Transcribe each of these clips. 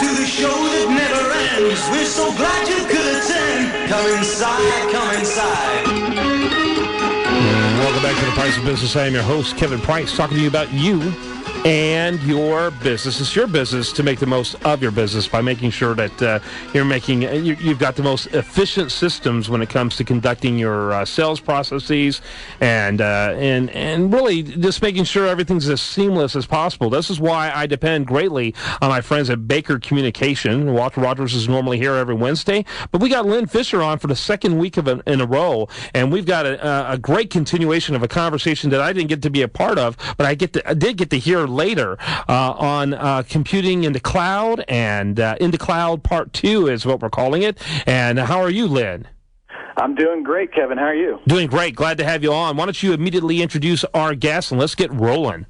to the show that never ends. We're so glad you could attend. Come inside, come inside. Welcome back to The Price of Business. I am your host, Kevin Price, talking to you about you and your business. It's your business to make the most of your business by making sure that you've got the most efficient systems when it comes to conducting your sales processes and really just making sure everything's as seamless as possible. This is why I depend greatly on my friends at Baker Communication. Walter Rogers is normally here every Wednesday, but we got Lynn Fisher on for the second week in a row, and we've got a great continuation of a conversation that I didn't get to be a part of, but I did get to hear later on computing in the cloud, and in the cloud part 2 is what we're calling it. And how are you, Lynn? I'm doing great, Kevin. How are you? Doing great. Glad to have you on. Why don't you immediately introduce our guest, and let's get rolling.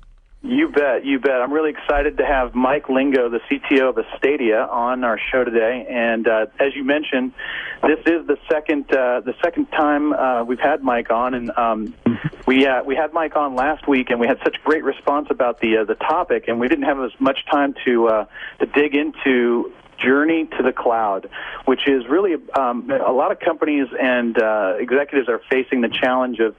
You bet, you bet. I'm really excited to have Mike Lingo, the CTO of Stadia, on our show today. And as you mentioned, this is the second time we've had Mike on, and we had Mike on last week, and we had such great response about the topic, and we didn't have as much time to dig into journey to the cloud, which is really a lot of companies and executives are facing the challenge of,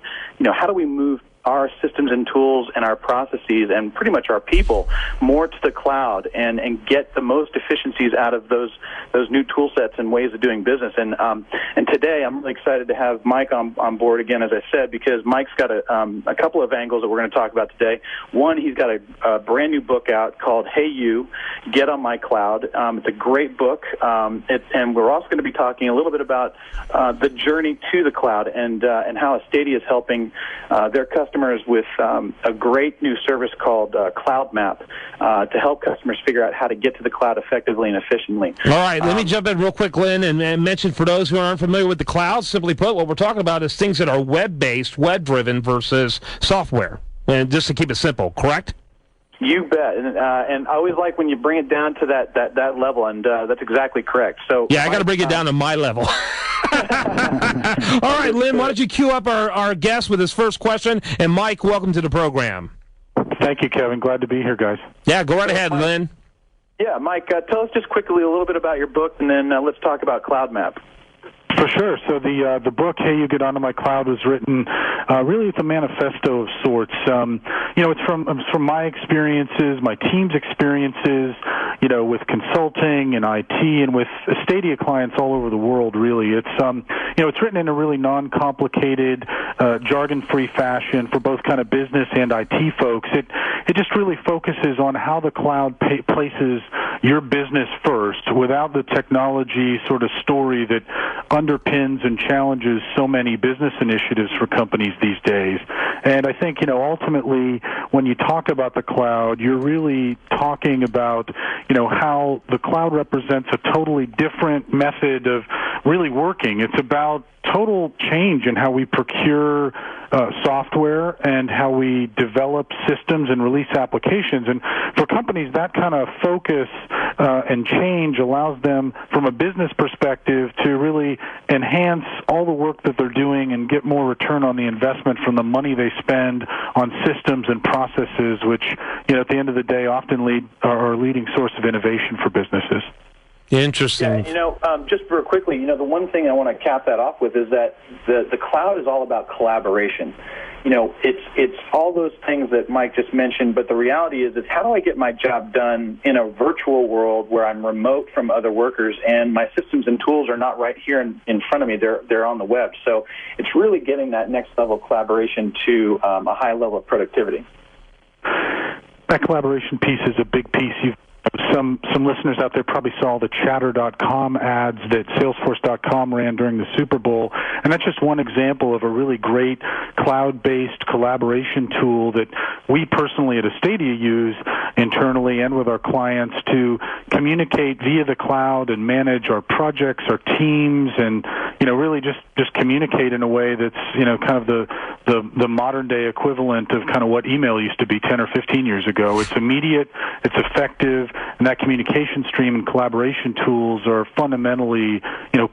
how do we move our systems and tools and our processes and pretty much our people more to the cloud and get the most efficiencies out of those new tool sets and ways of doing business. And today I'm really excited to have Mike on board again, as I said, because Mike's got a couple of angles that we're going to talk about today. One, he's got a brand new book out called Hey You, Get on My Cloud. It's a great book, and we're also going to be talking a little bit about the journey to the cloud and how Stadia is helping their customers with a great new service called Cloud Map to help customers figure out how to get to the cloud effectively and efficiently. All right, let me jump in real quick, Lynn, and mention for those who aren't familiar with the cloud, simply put, what we're talking about is things that are web-based, web-driven versus software, and just to keep it simple, correct? You bet, and I always like when you bring it down to that level, and that's exactly correct. So yeah, I got to bring it down to my level. All right, Lynn, why don't you cue up our guest with his first question, and Mike, welcome to the program. Thank you, Kevin. Glad to be here, guys. Yeah, go right ahead, Lynn. Yeah, Mike, tell us just quickly a little bit about your book, and then let's talk about Cloud Map. For sure. So the book, Hey You Get Onto My Cloud, was written really as a manifesto of sorts. It's from my experiences, my team's experiences, with consulting and IT and with Stadia clients all over the world, really. It's written in a really non-complicated, jargon-free fashion for both kind of business and IT folks. It just really focuses on how the cloud places your business first without the technology sort of story that underpins and challenges so many business initiatives for companies these days. And I think, ultimately, when you talk about the cloud, you're really talking about, how the cloud represents a totally different method of really working. It's about total change in how we procure software and how we develop systems and release applications. And for companies, that kind of focus and change allows them, from a business perspective, to really enhance all the work that they're doing and get more return on the investment from the money they spend on systems and processes, which, at the end of the day, often are a leading source of innovation for businesses. Interesting. Yeah, just real quickly, the one thing I want to cap that off with is that the cloud is all about collaboration. It's all those things that Mike just mentioned, but the reality is how do I get my job done in a virtual world where I'm remote from other workers and my systems and tools are not right here in front of me, they're on the web. So it's really getting that next level of collaboration to a high level of productivity. That collaboration piece is a big piece. Some listeners out there probably saw the Chatter.com ads that Salesforce.com ran during the Super Bowl, and that's just one example of a really great cloud-based collaboration tool that we personally at Stadia use internally and with our clients to communicate via the cloud and manage our projects, our teams, and really just communicate in a way that's, kind of the modern day equivalent of kind of what email used to be 10 or 15 years ago. It's immediate, it's effective, and that communication stream and collaboration tools are fundamentally,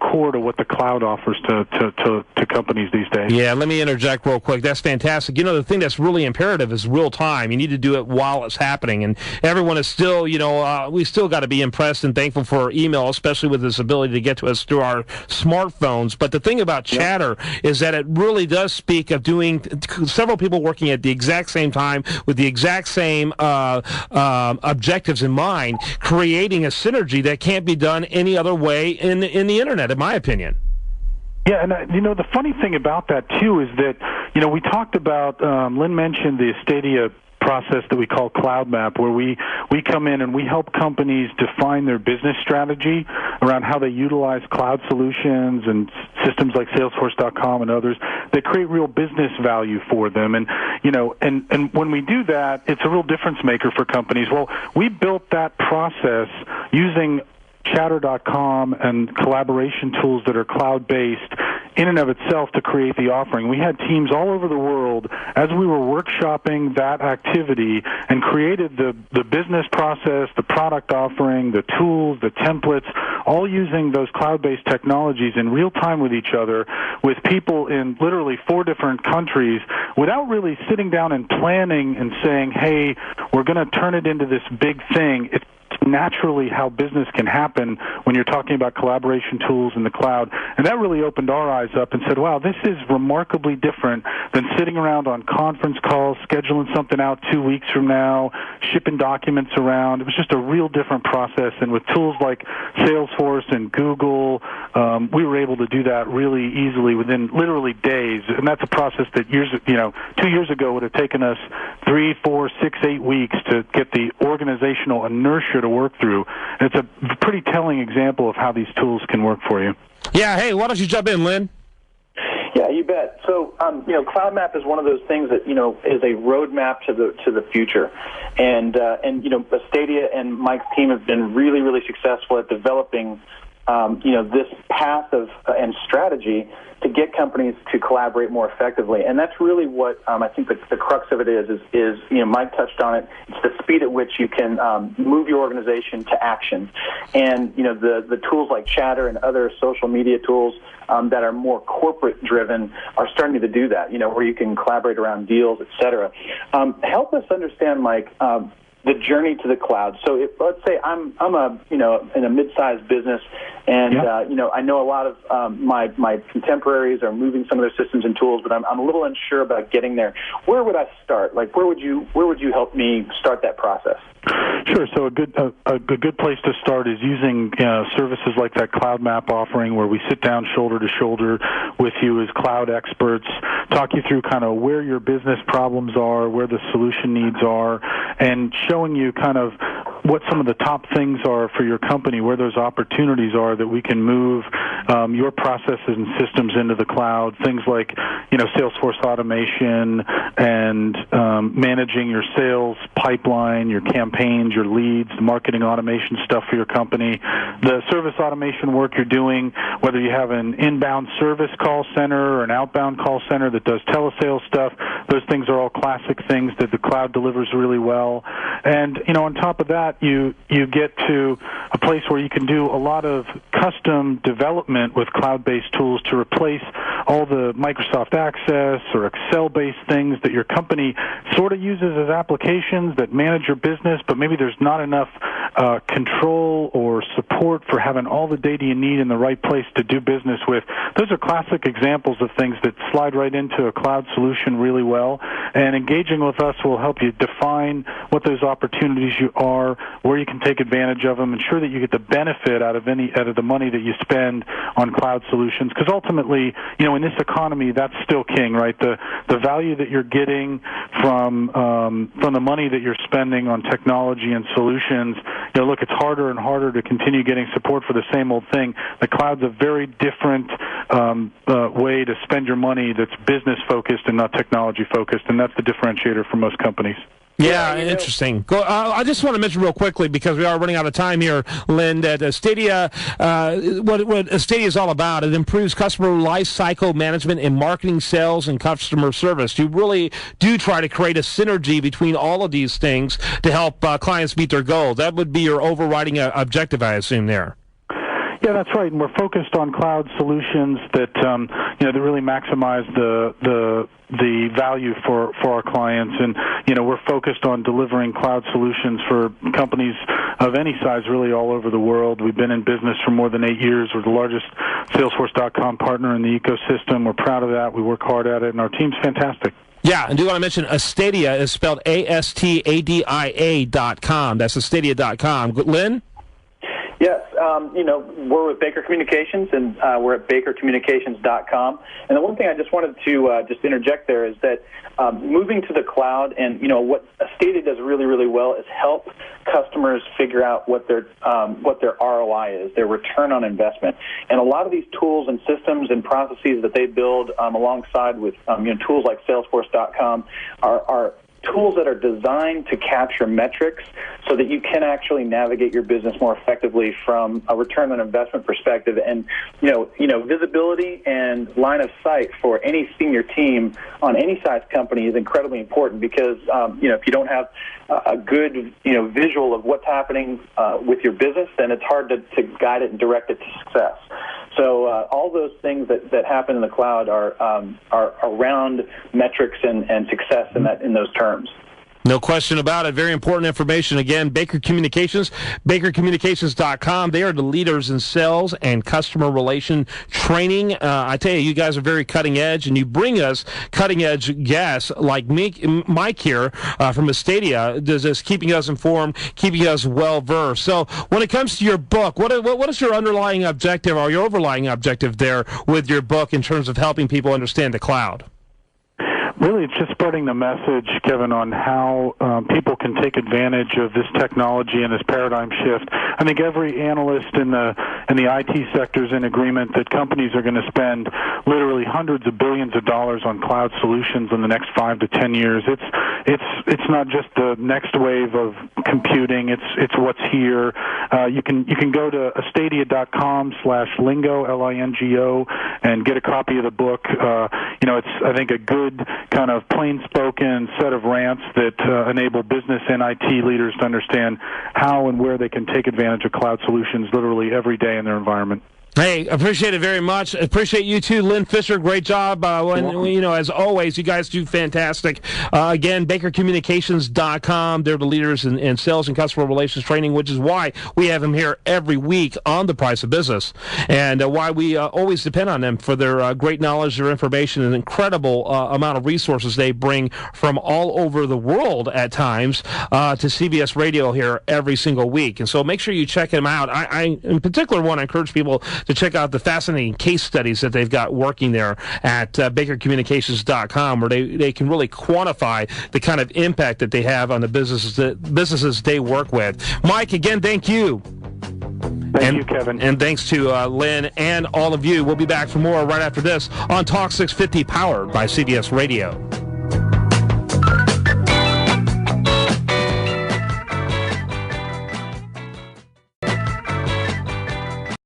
core to what the cloud offers to companies these days. Yeah, let me interject real quick. That's fantastic. The thing that's really imperative is real time. You need to do it while it's happening, and everyone is still, we still got to be impressed and thankful for email, especially with this ability to get to us through our smartphones. But the thing about Chatter is that it really does speak of doing several people working at the exact same time with the exact same objectives in mind, creating a synergy that can't be done any other way in the internet, in my opinion. Yeah, and the funny thing about that too is that we talked about Lynn mentioned the Stadia process that we call Cloud Map, where we come in and we help companies define their business strategy around how they utilize cloud solutions and systems like Salesforce.com and others that create real business value for them. And and when we do that, it's a real difference maker for companies. Well, we built that process using Chatter.com and collaboration tools that are cloud-based in and of itself to create the offering. We had teams all over the world as we were workshopping that activity and created the business process, the product offering, the tools, the templates, all using those cloud-based technologies in real time with each other, with people in literally 4 different countries, without really sitting down and planning and saying, hey, we're going to turn it into this big thing. It's naturally how business can happen when you're talking about collaboration tools in the cloud. And that really opened our eyes up and said, wow, this is remarkably different than sitting around on conference calls, scheduling something out 2 weeks from now, shipping documents around. It was just a real different process. And with tools like Salesforce and Google, we were able to do that really easily within literally days. And that's a process that 2 years ago would have taken us 3, 4, 6, 8 weeks to get the organizational inertia to work through. And it's a pretty telling example of how these tools can work for you. Yeah, hey, why don't you jump in, Lynn? Yeah, you bet. So, Cloud Map is one of those things that is a roadmap to the future, and Stadia and Mike's team have been really, really successful at developing this path of and strategy to get companies to collaborate more effectively. And that's really what I think the crux of it is Mike touched on it. It's the speed at which you can move your organization to action. And, the tools like Chatter and other social media tools that are more corporate driven are starting to do that, where you can collaborate around deals, et cetera. Help us understand, Mike, the journey to the cloud. So let's say I'm in a mid-sized business, and I know a lot of my contemporaries are moving some of their systems and tools, but I'm a little unsure about getting there. Where would I start? Like, where would you help me start that process? Sure. So a good place to start is using services like that Cloud Map offering, where we sit down shoulder to shoulder with you as cloud experts, talk you through kind of where your business problems are, where the solution needs are, and showing you kind of what some of the top things are for your company, where those opportunities are that we can move your processes and systems into the cloud. Things like, Salesforce automation and managing your sales pipeline, your campaigns, your leads, marketing automation stuff for your company. The service automation work you're doing, whether you have an inbound service call center or an outbound call center that does telesales stuff, those things are all classic things that the cloud delivers really well. And, on top of that, you get to a place where you can do a lot of custom development with cloud-based tools to replace all the Microsoft Access or Excel-based things that your company sort of uses as applications that manage your business, but maybe there's not enough control or support for having all the data you need in the right place to do business with. Those are classic examples of things that slide right into a cloud solution really well, and engaging with us will help you define what those opportunities are, where you can take advantage of them, ensure that you get the benefit out of the money that you spend on cloud solutions, because ultimately, in this economy, that's still king, right? The value that you're getting from the money that you're spending on technology and solutions, look, it's harder and harder to continue getting support for the same old thing. The cloud's a very different way to spend your money that's business-focused and not technology-focused, and that's the differentiator for most companies. Yeah, interesting. I just want to mention real quickly, because we are running out of time here, Lynn, that Stadia, what Stadia is all about, it improves customer life cycle management in marketing, sales, and customer service. You really do try to create a synergy between all of these things to help clients meet their goals. That would be your overriding objective, I assume, there. Yeah, that's right. And we're focused on cloud solutions that that really maximize the value for our clients. And we're focused on delivering cloud solutions for companies of any size, really all over the world. We've been in business for more than 8 years. We're the largest Salesforce.com partner in the ecosystem. We're proud of that. We work hard at it, and our team's fantastic. Yeah, and do want to mention Astadia is spelled ASTADIA.com. That's Astadia.com. Lynn? Yes, we're with Baker Communications, and we're at bakercommunications.com. And the one thing I just wanted to just interject there is that moving to the cloud, and what Stadia does really, really well is help customers figure out what their ROI is, their return on investment. And a lot of these tools and systems and processes that they build alongside with tools like Salesforce.com are tools that are designed to capture metrics so that you can actually navigate your business more effectively from a return on investment perspective. And visibility and line of sight for any senior team on any size company is incredibly important, because if you don't have a good visual of what's happening with your business, then it's hard to guide it and direct it to success. So all those things that happen in the cloud are around metrics and success in those terms. No question about it. Very important information. Again, Baker Communications, bakercommunications.com. They are the leaders in sales and customer relation training. I tell you guys are very cutting edge, and you bring us cutting edge guests like Mike here from Astadia, just keeping us informed, keeping us well versed. So when it comes to your book, what is your underlying objective, or your overlying objective there with your book in terms of helping people understand the cloud? Really, it's just spreading the message, Kevin, on how people can take advantage of this technology and this paradigm shift. I think every analyst in the IT sector is in agreement that companies are going to spend literally hundreds of billions of dollars on cloud solutions in the next 5 to 10 years. It's not just the next wave of computing. It's what's here. You can go to astadia.com/lingo, LINGO, and get a copy of the book. It's, I think, a good kind of plain-spoken set of rants that enable business and IT leaders to understand how and where they can take advantage of cloud solutions literally every day in their environment. Hey, appreciate it very much. Appreciate you too, Lynn Fisher. Great job. As always, you guys do fantastic. Again, bakercommunications.com. They're the leaders in sales and customer relations training, which is why we have them here every week on The Price of Business, and why we always depend on them for their great knowledge, their information, and incredible amount of resources they bring from all over the world at times to CBS Radio here every single week. And so make sure you check them out. I in particular, want to encourage people to check out the fascinating case studies that they've got working there at bakercommunications.com, where they can really quantify the kind of impact that they have on the businesses they work with. Mike, again, thank you. Thank you, Kevin. And thanks to Lynn and all of you. We'll be back for more right after this on Talk 650, powered by CBS Radio.